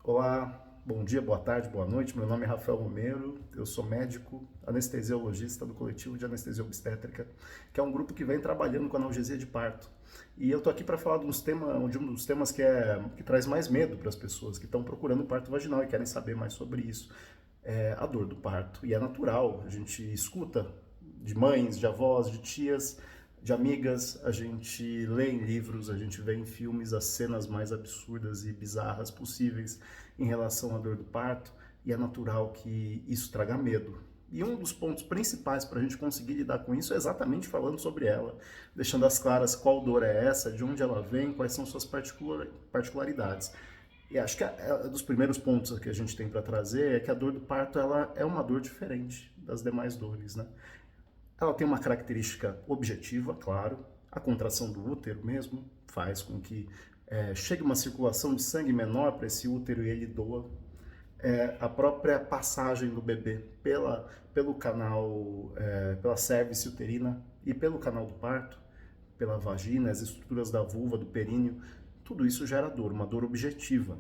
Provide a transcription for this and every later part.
Olá, bom dia, boa tarde, boa noite. Meu nome é Rafael Romero, eu sou médico anestesiologista do Coletivo de Anestesia Obstétrica, que é um grupo que vem trabalhando com analgesia de parto. E eu tô aqui para falar de um dos temas que traz mais medo para as pessoas que estão procurando parto vaginal e querem saber mais sobre isso. É a dor do parto. E é natural, a gente escuta de mães, de avós, de tias, de amigas, a gente lê em livros, a gente vê em filmes as cenas mais absurdas e bizarras possíveis em relação à dor do parto, e é natural que isso traga medo. E um dos pontos principais para a gente conseguir lidar com isso é exatamente falando sobre ela, deixando as claras qual dor é essa, de onde ela vem, quais são suas particularidades. E acho que dos primeiros pontos que a gente tem para trazer é que a dor do parto ela é uma dor diferente das demais dores, né? Ela tem uma característica objetiva, claro. A contração do útero mesmo faz com que chegue uma circulação de sangue menor para esse útero e ele doa. A própria passagem do bebê pelo canal, pela cervice uterina e pelo canal do parto, pela vagina, as estruturas da vulva, do períneo, tudo isso gera dor, uma dor objetiva.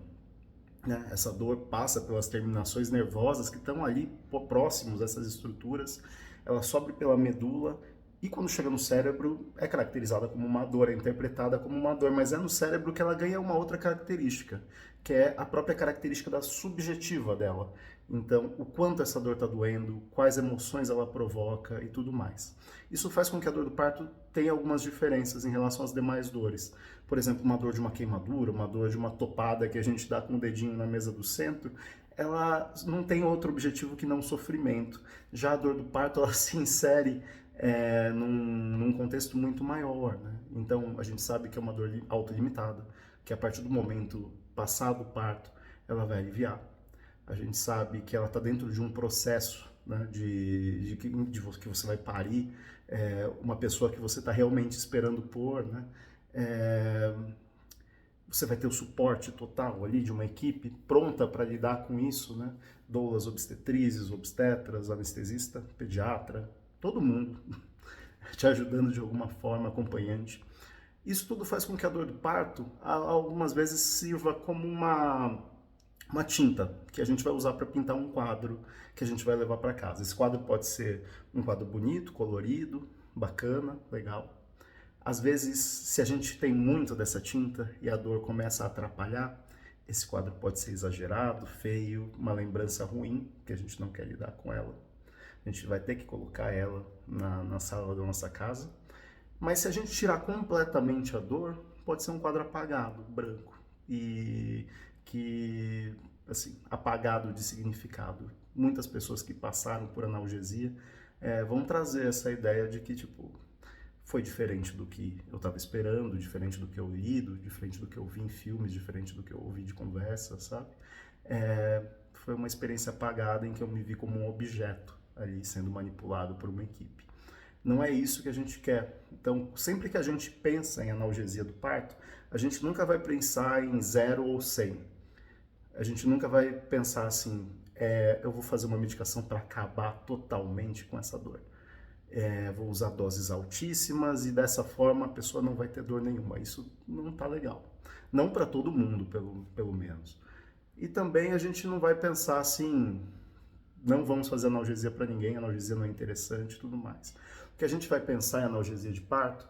Né? Essa dor passa pelas terminações nervosas que estão ali próximos dessas estruturas, ela sobe pela medula e quando chega no cérebro é caracterizada como uma dor, é interpretada como uma dor, mas é no cérebro que ela ganha uma outra característica, que é a própria característica da subjetiva dela. Então, o quanto essa dor está doendo, quais emoções ela provoca e tudo mais. Isso faz com que a dor do parto tenha algumas diferenças em relação às demais dores. Por exemplo, uma dor de uma queimadura, uma dor de uma topada que a gente dá com o dedinho na mesa do centro, ela não tem outro objetivo que não sofrimento. Já a dor do parto, ela se insere num contexto muito maior, né? Então, a gente sabe que é uma dor autolimitada, que a partir do momento passado o parto, ela vai aliviar. A gente sabe que ela está dentro de um processo, né, que você vai parir uma pessoa que você está realmente esperando pôr, né? É, você vai ter o suporte total ali de uma equipe pronta para lidar com isso, né? Doulas, obstetrizes, obstetras, anestesista, pediatra, todo mundo te ajudando de alguma forma, acompanhante. Isso tudo faz com que a dor do parto, algumas vezes, sirva como uma tinta que a gente vai usar para pintar um quadro que a gente vai levar para casa. Esse quadro pode ser um quadro bonito, colorido, bacana, legal. Às vezes, se a gente tem muito dessa tinta e a dor começa a atrapalhar, esse quadro pode ser exagerado, feio, uma lembrança ruim, que a gente não quer lidar com ela. A gente vai ter que colocar ela na sala da nossa casa. Mas se a gente tirar completamente a dor, pode ser um quadro apagado, branco, e que, assim, apagado de significado. Muitas pessoas que passaram por analgesia vão trazer essa ideia de que, tipo, foi diferente do que eu estava esperando, diferente do que eu lido, diferente do que eu vi em filmes, diferente do que eu ouvi de conversa, sabe? Foi uma experiência apagada em que eu me vi como um objeto ali sendo manipulado por uma equipe. Não é isso que a gente quer. Então, sempre que a gente pensa em analgesia do parto, a gente nunca vai pensar em 0 ou 100. A gente nunca vai pensar assim, eu vou fazer uma medicação para acabar totalmente com essa dor. Vou usar doses altíssimas e dessa forma a pessoa não vai ter dor nenhuma. Isso não está legal. Não para todo mundo, pelo menos. E também a gente não vai pensar assim, não vamos fazer analgesia para ninguém, analgesia não é interessante e tudo mais. O que a gente vai pensar em analgesia de parto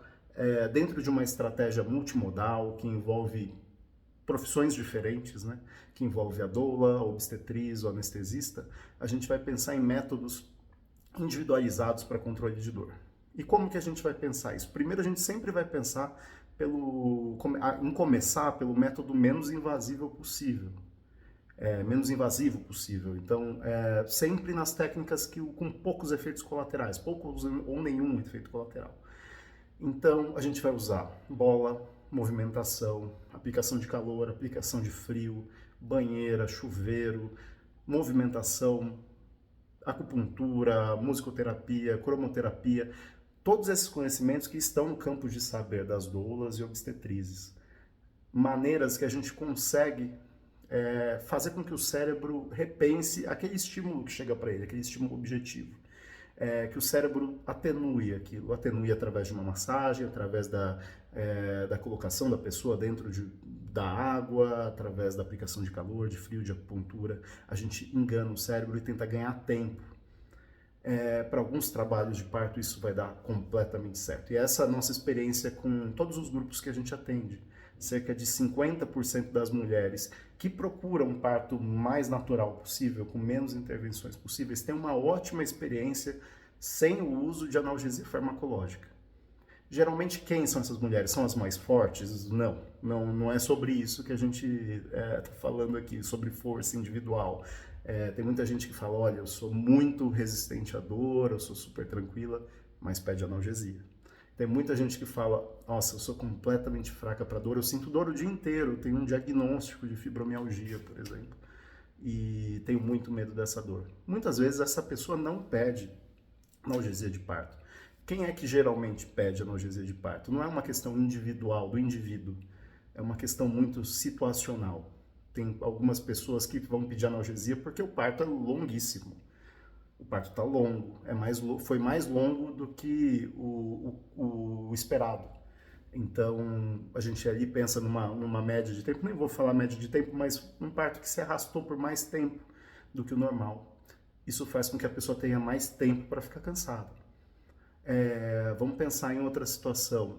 dentro de uma estratégia multimodal que envolve profissões diferentes, né? Que envolve a doula, a obstetriz, o anestesista, a gente vai pensar em métodos individualizados para controle de dor. E como que a gente vai pensar isso? Primeiro, a gente sempre vai pensar em começar pelo método menos invasivo possível. Menos invasivo possível. Então, sempre nas técnicas com poucos efeitos colaterais, poucos ou nenhum efeito colateral. Então, a gente vai usar bola, movimentação, aplicação de calor, aplicação de frio, banheira, chuveiro, movimentação, acupuntura, musicoterapia, cromoterapia, todos esses conhecimentos que estão no campo de saber das doulas e obstetrizes. Maneiras que a gente consegue fazer com que o cérebro repense aquele estímulo que chega para ele, aquele estímulo objetivo. Que o cérebro atenue aquilo, atenue através de uma massagem, através da colocação da pessoa dentro da água, através da aplicação de calor, de frio, de acupuntura. A gente engana o cérebro e tenta ganhar tempo. Para alguns trabalhos de parto isso vai dar completamente certo. E essa é a nossa experiência com todos os grupos que a gente atende. Cerca de 50% das mulheres que procuram um parto mais natural possível, com menos intervenções possíveis, têm uma ótima experiência sem o uso de analgesia farmacológica. Geralmente, quem são essas mulheres? São as mais fortes? Não é sobre isso que a gente está falando aqui, sobre força individual. Tem muita gente que fala, olha, eu sou muito resistente à dor, eu sou super tranquila, mas pede analgesia. Tem muita gente que fala, nossa, eu sou completamente fraca para dor, eu sinto dor o dia inteiro, eu tenho um diagnóstico de fibromialgia, por exemplo, e tenho muito medo dessa dor. Muitas vezes essa pessoa não pede analgesia de parto. Quem é que geralmente pede analgesia de parto? Não é uma questão individual, do indivíduo, é uma questão muito situacional. Tem algumas pessoas que vão pedir analgesia porque o parto é longuíssimo. O parto está longo, foi mais longo do que o esperado. Então, a gente ali pensa numa média de tempo, nem vou falar média de tempo, mas um parto que se arrastou por mais tempo do que o normal. Isso faz com que a pessoa tenha mais tempo para ficar cansada. Vamos pensar em outra situação.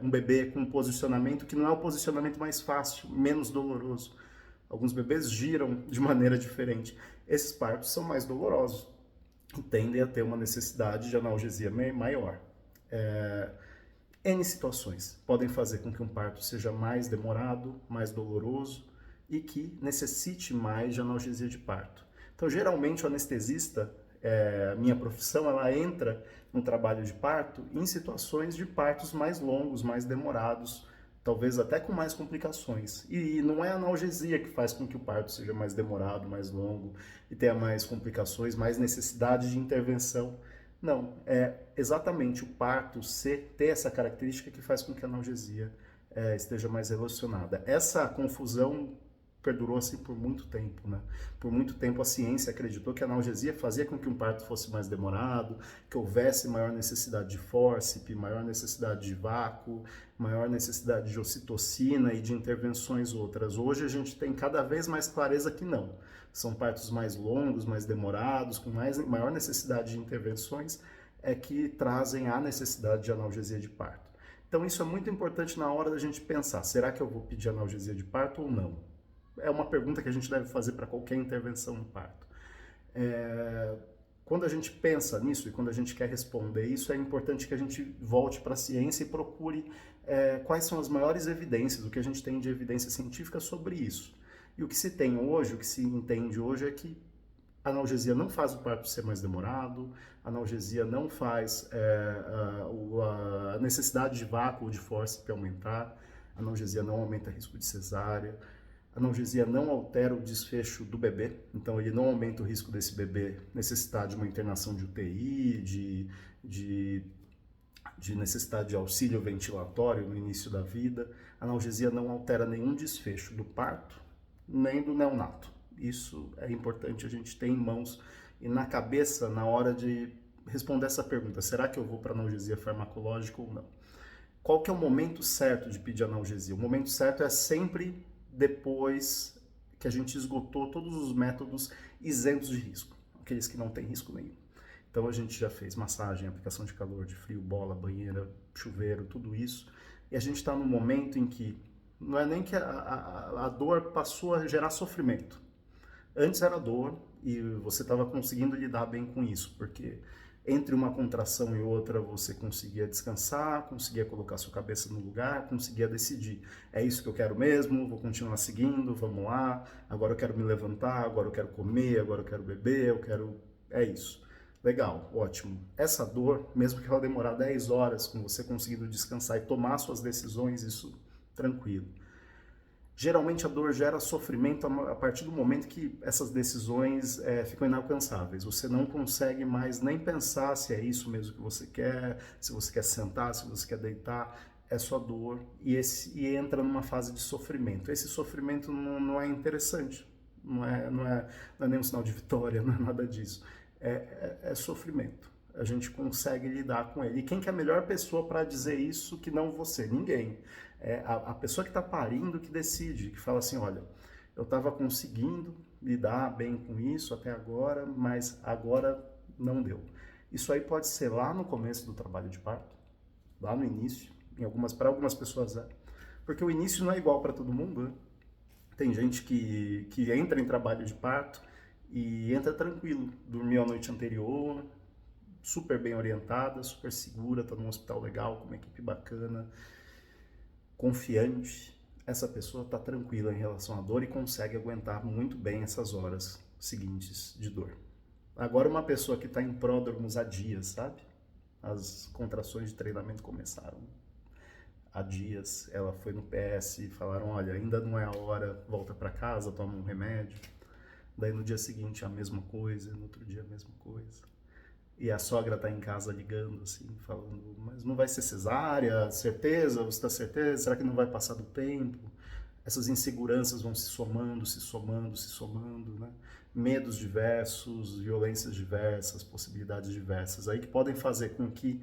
Um bebê com um posicionamento que não é o posicionamento mais fácil, menos doloroso. Alguns bebês giram de maneira diferente. Esses partos são mais dolorosos e tendem a ter uma necessidade de analgesia maior. N situações podem fazer com que um parto seja mais demorado, mais doloroso e que necessite mais de analgesia de parto. Então, geralmente, o anestesista, minha profissão, ela entra no trabalho de parto em situações de partos mais longos, mais demorados, talvez até com mais complicações. E não é a analgesia que faz com que o parto seja mais demorado, mais longo e tenha mais complicações, mais necessidade de intervenção. Não, é exatamente o parto ter essa característica que faz com que a analgesia esteja mais relacionada. Essa confusão perdurou assim por muito tempo, né? Por muito tempo a ciência acreditou que a analgesia fazia com que um parto fosse mais demorado, que houvesse maior necessidade de fórceps, maior necessidade de vácuo, maior necessidade de ocitocina e de intervenções outras. Hoje a gente tem cada vez mais clareza que não. São partos mais longos, mais demorados, com maior necessidade de intervenções, que trazem a necessidade de analgesia de parto. Então isso é muito importante na hora da gente pensar, será que eu vou pedir analgesia de parto ou não? É uma pergunta que a gente deve fazer para qualquer intervenção no parto. Quando a gente pensa nisso e quando a gente quer responder isso, é importante que a gente volte para a ciência e procure quais são as maiores evidências, o que a gente tem de evidência científica sobre isso. E o que se tem hoje, o que se entende hoje é que a analgesia não faz o parto ser mais demorado, a analgesia não faz a necessidade de vácuo ou de fórceps aumentar, a analgesia não aumenta o risco de cesárea, a analgesia não altera o desfecho do bebê, então ele não aumenta o risco desse bebê necessitar de uma internação de UTI, de necessidade de auxílio ventilatório no início da vida. A analgesia não altera nenhum desfecho do parto, nem do neonato. Isso é importante a gente ter em mãos e na cabeça na hora de responder essa pergunta, será que eu vou para analgesia farmacológica ou não? Qual que é o momento certo de pedir analgesia? O momento certo é sempre depois que a gente esgotou todos os métodos isentos de risco, aqueles que não têm risco nenhum. Então a gente já fez massagem, aplicação de calor, de frio, bola, banheira, chuveiro, tudo isso, e a gente está num momento em que não é nem que a dor passou a gerar sofrimento. Antes era dor e você estava conseguindo lidar bem com isso, porque entre uma contração e outra você conseguia descansar, conseguia colocar sua cabeça no lugar, conseguia decidir, é isso que eu quero mesmo, vou continuar seguindo, vamos lá, agora eu quero me levantar, agora eu quero comer, agora eu quero beber, é isso. Legal, ótimo. Essa dor, mesmo que ela demorar 10 horas com você conseguindo descansar e tomar suas decisões, isso tranquilo. Geralmente a dor gera sofrimento a partir do momento que essas decisões ficam inalcançáveis. Você não consegue mais nem pensar se é isso mesmo que você quer, se você quer sentar, se você quer deitar. É só dor e entra numa fase de sofrimento. Esse sofrimento não é interessante, não é nenhum sinal de vitória, não é nada disso. É sofrimento. a gente consegue lidar com ele. E quem que é a melhor pessoa para dizer isso que não você? Ninguém. É a pessoa que está parindo que decide, que fala assim, olha, eu estava conseguindo lidar bem com isso até agora, mas agora não deu. Isso aí pode ser lá no começo do trabalho de parto, lá no início, para algumas pessoas é. Porque o início não é igual para todo mundo, né? Tem gente que entra em trabalho de parto e entra tranquilo, dormiu a noite anterior, super bem orientada, super segura, está num hospital legal, com uma equipe bacana, confiante. Essa pessoa está tranquila em relação à dor e consegue aguentar muito bem essas horas seguintes de dor. Agora uma pessoa que está em pródromos há dias, sabe? As contrações de treinamento começaram há dias, ela foi no PS e falaram, olha, ainda não é a hora, volta para casa, toma um remédio. Daí no dia seguinte a mesma coisa, no outro dia a mesma coisa. E a sogra tá em casa ligando, assim, falando, mas não vai ser cesárea? Certeza? Você tá certeza? Será que não vai passar do tempo? Essas inseguranças vão se somando, se somando, se somando, né? Medos diversos, violências diversas, possibilidades diversas, aí que podem fazer com que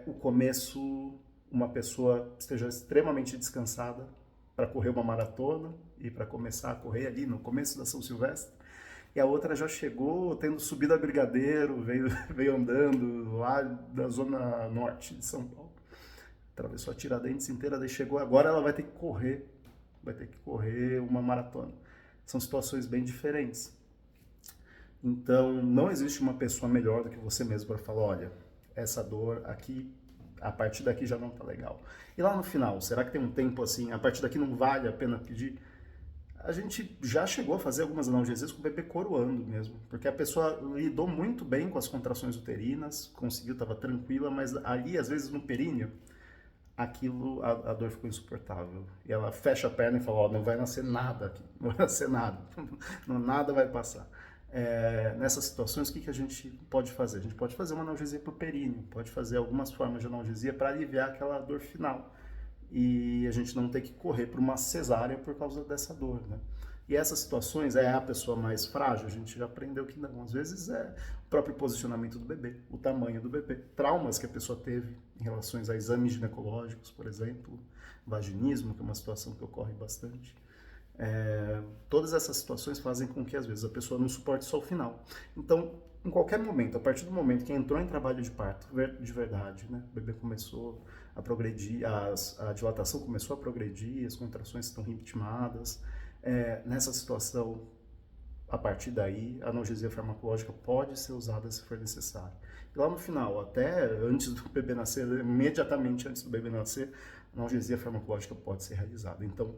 o começo, uma pessoa esteja extremamente descansada para correr uma maratona e para começar a correr ali no começo da São Silvestre, e a outra já chegou tendo subido a Brigadeiro, veio andando lá da zona norte de São Paulo, atravessou a Tiradentes inteira, daí chegou, agora ela vai ter que correr uma maratona. São situações bem diferentes. Então, não existe uma pessoa melhor do que você mesmo para falar, olha, essa dor aqui, a partir daqui já não tá legal. E lá no final, será que tem um tempo assim, a partir daqui não vale a pena pedir? A gente já chegou a fazer algumas analgesias com o bebê coroando mesmo, porque a pessoa lidou muito bem com as contrações uterinas, conseguiu, estava tranquila, mas ali, às vezes, no períneo, a dor ficou insuportável. E ela fecha a perna e fala, ó, não vai nascer nada aqui, não vai nascer nada, nada vai passar. Nessas situações, o que a gente pode fazer? A gente pode fazer uma analgesia para o períneo, pode fazer algumas formas de analgesia para aliviar aquela dor final. E a gente não ter que correr para uma cesárea por causa dessa dor, né? E essas situações, a pessoa mais frágil? A gente já aprendeu que não. Às vezes é o próprio posicionamento do bebê, o tamanho do bebê, traumas que a pessoa teve em relação a exames ginecológicos, por exemplo, vaginismo, que é uma situação que ocorre bastante. Todas essas situações fazem com que, às vezes, a pessoa não suporte só o final. Então, em qualquer momento, a partir do momento que entrou em trabalho de parto, de verdade, né, o bebê começou a progredir, a dilatação começou a progredir, as contrações estão ritmadas, nessa situação, a partir daí, a analgesia farmacológica pode ser usada se for necessário. E lá no final, até antes do bebê nascer, imediatamente antes do bebê nascer, a analgesia farmacológica pode ser realizada. Então,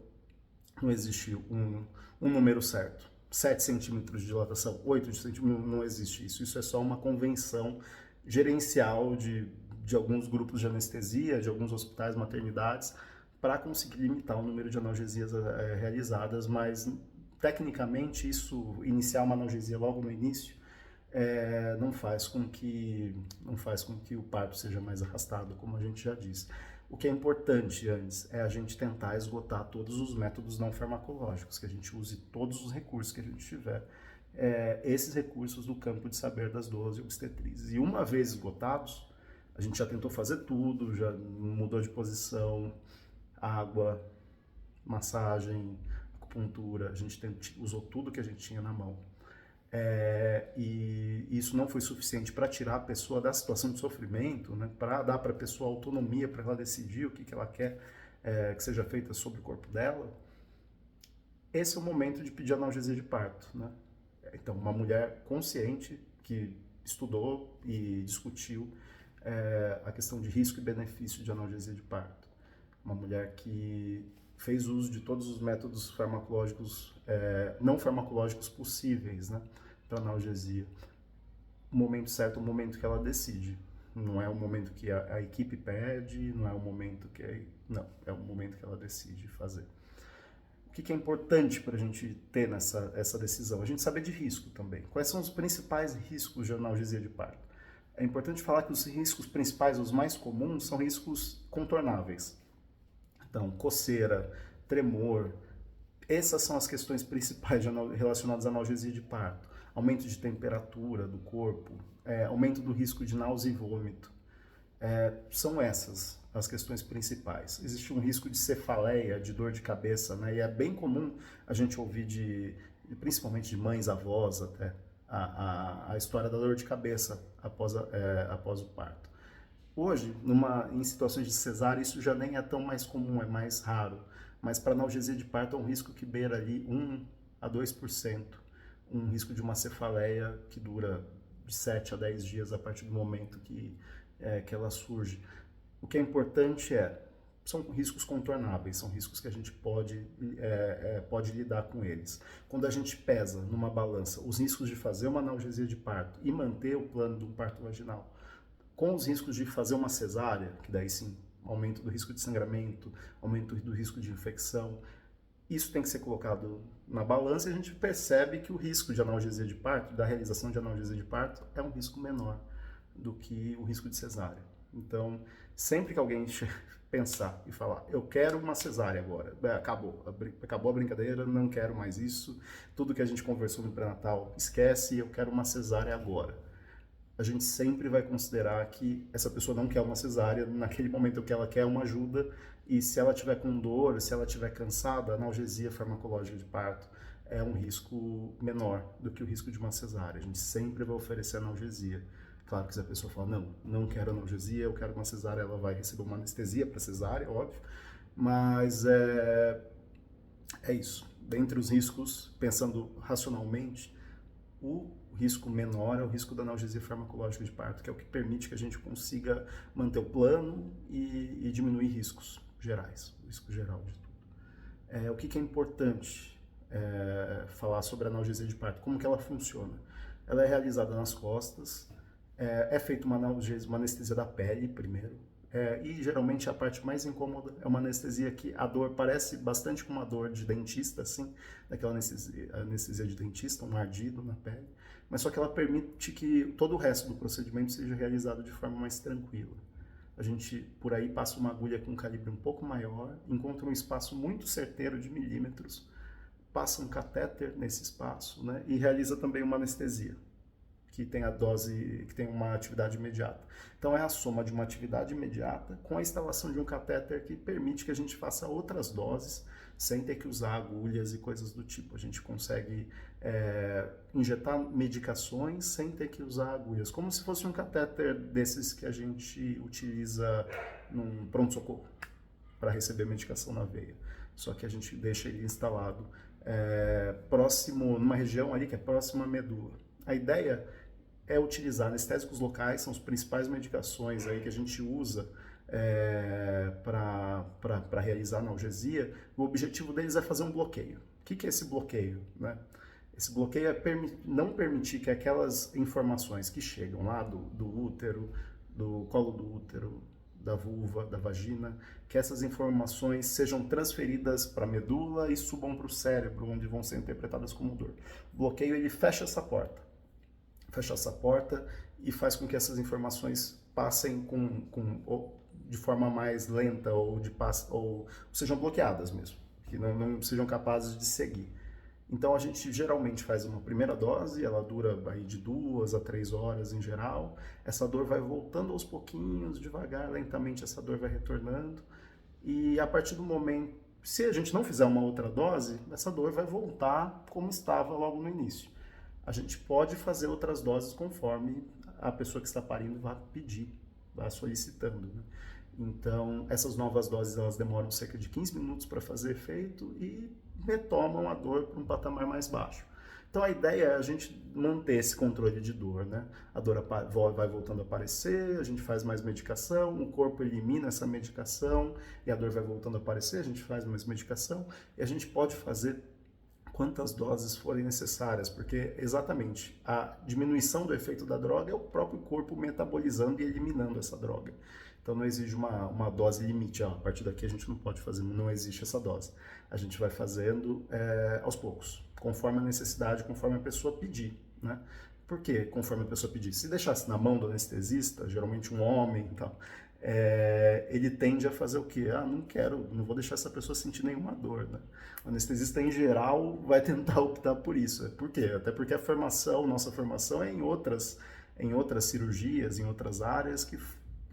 não existe um número certo. 7 centímetros de dilatação, 8 centímetros, não existe isso. Isso é só uma convenção gerencial de alguns grupos de anestesia, de alguns hospitais, maternidades, para conseguir limitar o número de analgesias realizadas, mas tecnicamente isso, iniciar uma analgesia logo no início, não faz com que o parto seja mais arrastado, como a gente já disse. O que é importante antes é a gente tentar esgotar todos os métodos não farmacológicos, que a gente use todos os recursos que a gente tiver, esses recursos do campo de saber das doulas e obstetrizes. E uma vez esgotados, a gente já tentou fazer tudo, já mudou de posição, água, massagem, acupuntura, a gente usou tudo que a gente tinha na mão. E isso não foi suficiente para tirar a pessoa da situação de sofrimento, né, para dar para a pessoa autonomia para ela decidir o que ela quer que seja feita sobre o corpo dela. Esse é o momento de pedir analgesia de parto, né? Então, uma mulher consciente que estudou e discutiu a questão de risco e benefício de analgesia de parto. Uma mulher que fez uso de todos os métodos farmacológicos, não farmacológicos possíveis, né, para analgesia. O momento certo é o momento que ela decide. Não é o momento que a equipe pede, não é o momento que... Não, é o momento que ela decide fazer. O que é importante para a gente ter essa decisão? A gente saber de risco também. Quais são os principais riscos de analgesia de parto? É importante falar que os riscos principais, os mais comuns, são riscos contornáveis. Então, coceira, tremor, essas são as questões principais relacionadas à analgesia de parto. Aumento de temperatura do corpo, aumento do risco de náusea e vômito. São essas as questões principais. Existe um risco de cefaleia, de dor de cabeça, né? E é bem comum a gente ouvir principalmente de mães, avós até, a história da dor de cabeça após o parto. Hoje, em situações de cesárea, isso já nem é tão mais comum, é mais raro. Mas para analgesia de parto é um risco que beira ali 1 a 2%. Um risco de uma cefaleia que dura de 7 a 10 dias a partir do momento que ela surge. O que é importante são riscos contornáveis, são riscos que a gente pode lidar com eles. Quando a gente pesa numa balança os riscos de fazer uma analgesia de parto e manter o plano de um parto vaginal, com os riscos de fazer uma cesárea, que daí sim, aumento do risco de sangramento, aumento do risco de infecção, isso tem que ser colocado na balança e a gente percebe que o risco de analgesia de parto, da realização de analgesia de parto, é um risco menor do que o risco de cesárea. Então, sempre que alguém pensar e falar, eu quero uma cesárea agora, acabou a brincadeira, não quero mais isso, tudo que a gente conversou no pré-natal, esquece, eu quero uma cesárea agora. A gente sempre vai considerar que essa pessoa não quer uma cesárea, naquele momento que ela quer uma ajuda, e se ela tiver com dor, se ela tiver cansada, a analgesia farmacológica de parto é um risco menor do que o risco de uma cesárea. A gente sempre vai oferecer analgesia. Claro que se a pessoa fala, não quero analgesia, eu quero uma cesárea, ela vai receber uma anestesia para cesárea, óbvio, mas é isso. Dentre os riscos, pensando racionalmente, o risco menor é o risco da analgesia farmacológica de parto, que é o que permite que a gente consiga manter o plano e diminuir riscos gerais, o risco geral de tudo. O que é importante falar sobre a analgesia de parto, como que ela funciona? Ela é realizada nas costas, é feita uma anestesia da pele primeiro, e geralmente a parte mais incômoda é uma anestesia que a dor parece bastante com uma dor de dentista, assim, daquela anestesia de dentista, um ardido na pele, mas só que ela permite que todo o resto do procedimento seja realizado de forma mais tranquila. A gente, por aí, passa uma agulha com um calibre um pouco maior, encontra um espaço muito certeiro de milímetros, passa um catéter nesse espaço, né, e realiza também uma anestesia, que tem a dose, que tem uma atividade imediata. Então é a soma de uma atividade imediata com a instalação de um catéter que permite que a gente faça outras doses sem ter que usar agulhas e coisas do tipo. A gente consegue injetar medicações sem ter que usar agulhas, como se fosse um catéter desses que a gente utiliza num pronto-socorro para receber medicação na veia. Só que a gente deixa ele instalado próximo, numa região ali que é próxima à medula. A ideia é utilizar anestésicos locais, são as principais medicações aí que a gente usa para realizar a analgesia. O objetivo deles é fazer um bloqueio. O que é esse bloqueio, né? Esse bloqueio é não permitir que aquelas informações que chegam lá do útero, do colo do útero, da vulva, da vagina, que essas informações sejam transferidas para a medula e subam para o cérebro, onde vão ser interpretadas como dor. O bloqueio, ele fecha essa porta e faz com que essas informações passem de forma mais lenta ou sejam bloqueadas mesmo, que não sejam capazes de seguir. Então a gente geralmente faz uma primeira dose, ela dura aí de 2 a 3 horas em geral, essa dor vai voltando aos pouquinhos, devagar, lentamente essa dor vai retornando, e a partir do momento, se a gente não fizer uma outra dose, essa dor vai voltar como estava logo no início. A gente pode fazer outras doses conforme a pessoa que está parindo vai pedir, vai solicitando, né? Então, essas novas doses, elas demoram cerca de 15 minutos para fazer efeito e retomam a dor para um patamar mais baixo. Então, a ideia é a gente manter esse controle de dor, né? A dor vai voltando a aparecer, a gente faz mais medicação, o corpo elimina essa medicação e a dor vai voltando a aparecer, a gente faz mais medicação e a gente pode fazer quantas doses forem necessárias, porque exatamente a diminuição do efeito da droga é o próprio corpo metabolizando e eliminando essa droga. Então não exige uma dose limite, a partir daqui a gente não pode fazer, não existe essa dose. A gente vai fazendo aos poucos, conforme a necessidade, conforme a pessoa pedir, né? Por quê? Conforme a pessoa pedir. Se deixasse na mão do anestesista, geralmente um homem e tal, ele tende a fazer o quê? Não vou deixar essa pessoa sentir nenhuma dor, né? O anestesista, em geral, vai tentar optar por isso. Por quê? Até porque nossa formação é em outras em outras cirurgias, em outras áreas,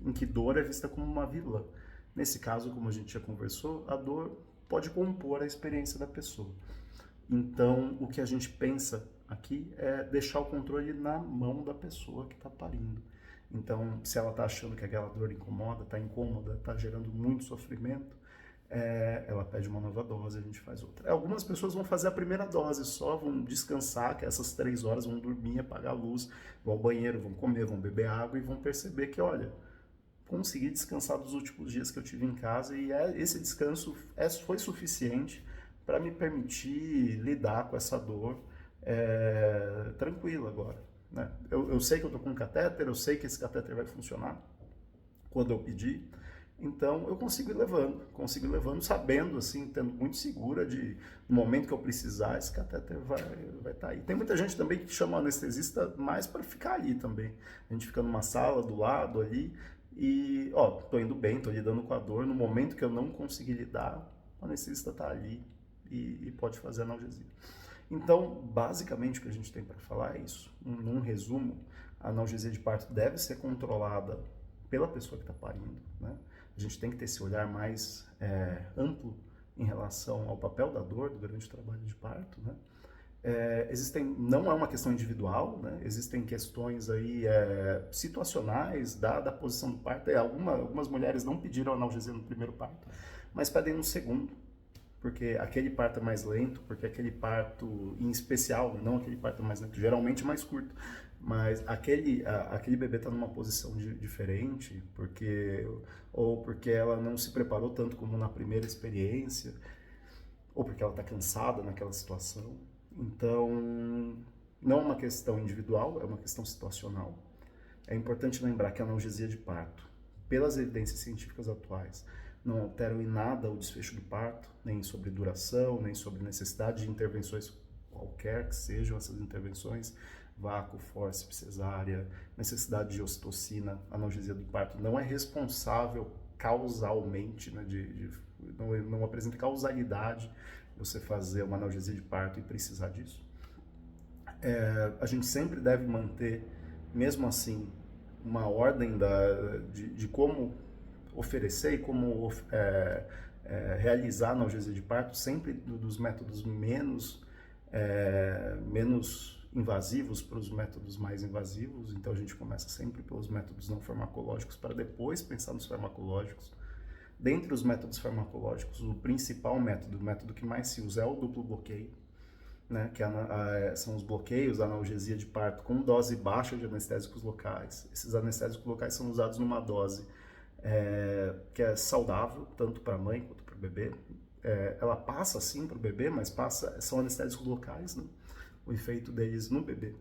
em que dor é vista como uma vilã. Nesse caso, como a gente já conversou, a dor pode compor a experiência da pessoa. Então, o que a gente pensa aqui é deixar o controle na mão da pessoa que está parindo. Então, se ela está achando que aquela dor incomoda, está incômoda, está gerando muito sofrimento, ela pede uma nova dose, a gente faz outra. Algumas pessoas vão fazer a primeira dose só, vão descansar, que essas 3 horas vão dormir, apagar a luz, vão ao banheiro, vão comer, vão beber água e vão perceber que, olha, consegui descansar dos últimos dias que eu tive em casa e esse descanso foi suficiente para me permitir lidar com essa dor tranquilo agora. Né? Eu sei que eu estou com um catéter, eu sei que esse catéter vai funcionar quando eu pedir, então eu consigo ir levando sabendo, assim, tendo muito segura de no momento que eu precisar, esse catéter vai estar aí. Tem muita gente também que chama o anestesista mais para ficar ali também. A gente fica numa sala do lado ali e, tô indo bem, tô lidando com a dor, no momento que eu não conseguir lidar, o anestesista está ali e pode fazer analgesia. Então, basicamente, o que a gente tem para falar é isso. Num resumo, a analgesia de parto deve ser controlada pela pessoa que está parindo, né? A gente tem que ter esse olhar mais amplo em relação ao papel da dor durante o trabalho de parto, né? Não é uma questão individual, né? Existem questões aí situacionais da posição do parto. Algumas mulheres não pediram analgesia no primeiro parto, mas pedem no segundo, porque aquele parto é mais lento, porque aquele parto em especial, não aquele parto mais lento, geralmente é mais curto, mas aquele bebê está numa posição diferente, ou porque ela não se preparou tanto como na primeira experiência, ou porque ela está cansada naquela situação. Então, não é uma questão individual, é uma questão situacional. É importante lembrar que a analgesia de parto, pelas evidências científicas atuais, não alteram em nada o desfecho do parto, nem sobre duração, nem sobre necessidade de intervenções qualquer que sejam essas intervenções, vácuo, fórceps, cesárea, necessidade de ocitocina. A analgesia do parto não é responsável causalmente, né, não apresenta causalidade você fazer uma analgesia de parto e precisar disso. A gente sempre deve manter, mesmo assim, uma ordem de como oferecer e como realizar a analgesia de parto, sempre dos métodos menos invasivos para os métodos mais invasivos. Então a gente começa sempre pelos métodos não farmacológicos para depois pensar nos farmacológicos. Dentre os métodos farmacológicos, o principal método, o método que mais se usa é o duplo bloqueio, né, que são os bloqueios da analgesia de parto com dose baixa de anestésicos locais. Esses anestésicos locais são usados numa dose que é saudável, tanto para a mãe quanto para o bebê. Ela passa sim para o bebê, mas são anestésicos locais, né? O efeito deles no bebê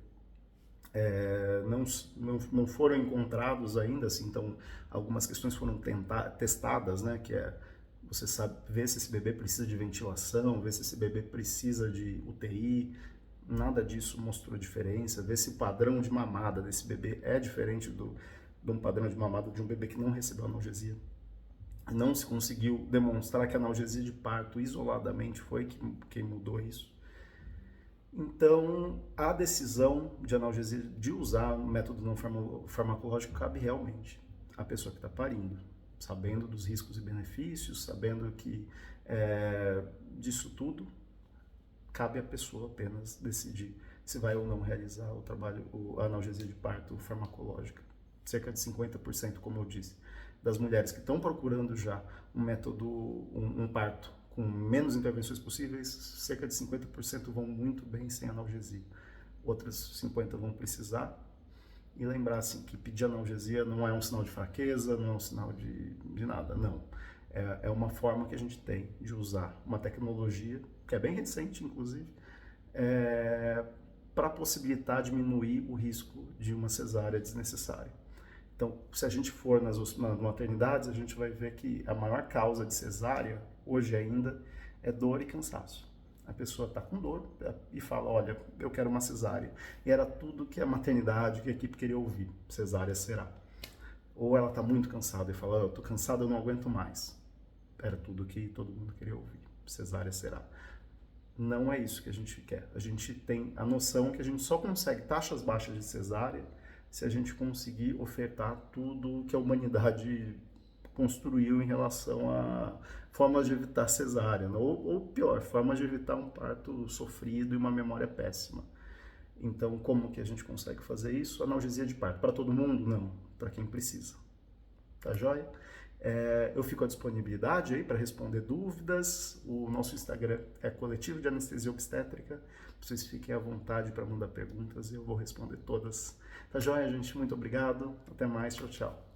não foram encontrados ainda, assim, então algumas questões foram testadas, né, que você sabe, ver se esse bebê precisa de ventilação, ver se esse bebê precisa de UTI, nada disso mostrou diferença, ver se o padrão de mamada desse bebê é diferente de um padrão de mamada de um bebê que não recebeu analgesia. Não se conseguiu demonstrar que a analgesia de parto isoladamente foi quem mudou isso. Então, a decisão de analgesia, de usar o método não farmacológico, cabe realmente à pessoa que está parindo, sabendo dos riscos e benefícios, sabendo que disso tudo, cabe à pessoa apenas decidir se vai ou não realizar a analgesia de parto farmacológica. Cerca de 50%, como eu disse, das mulheres que estão procurando já um parto com menos intervenções possíveis, cerca de 50% vão muito bem sem analgesia. Outras 50% vão precisar. E lembrar assim, que pedir analgesia não é um sinal de fraqueza, não é um sinal de nada, não. É uma forma que a gente tem de usar uma tecnologia, que é bem recente, inclusive, para possibilitar diminuir o risco de uma cesárea desnecessária. Então, se a gente for nas maternidades, a gente vai ver que a maior causa de cesárea, hoje ainda, é dor e cansaço. A pessoa está com dor e fala, olha, eu quero uma cesárea. E era tudo que a maternidade, que a equipe queria ouvir, cesárea será. Ou ela está muito cansada e fala, eu estou cansada, eu não aguento mais. Era tudo que todo mundo queria ouvir, cesárea será. Não é isso que a gente quer. A gente tem a noção que a gente só consegue taxas baixas de cesárea se a gente conseguir ofertar tudo que a humanidade construiu em relação a formas de evitar cesárea, né? Ou pior, formas de evitar um parto sofrido e uma memória péssima. Então, como que a gente consegue fazer isso? Analgesia de parto. Para todo mundo? Não. Para quem precisa. Tá joia? Eu fico à disponibilidade aí para responder dúvidas. O nosso Instagram é Coletivo de Anestesia Obstétrica. Vocês fiquem à vontade para mandar perguntas e eu vou responder todas. Tá joia, gente? Muito obrigado. Até mais. Tchau, tchau.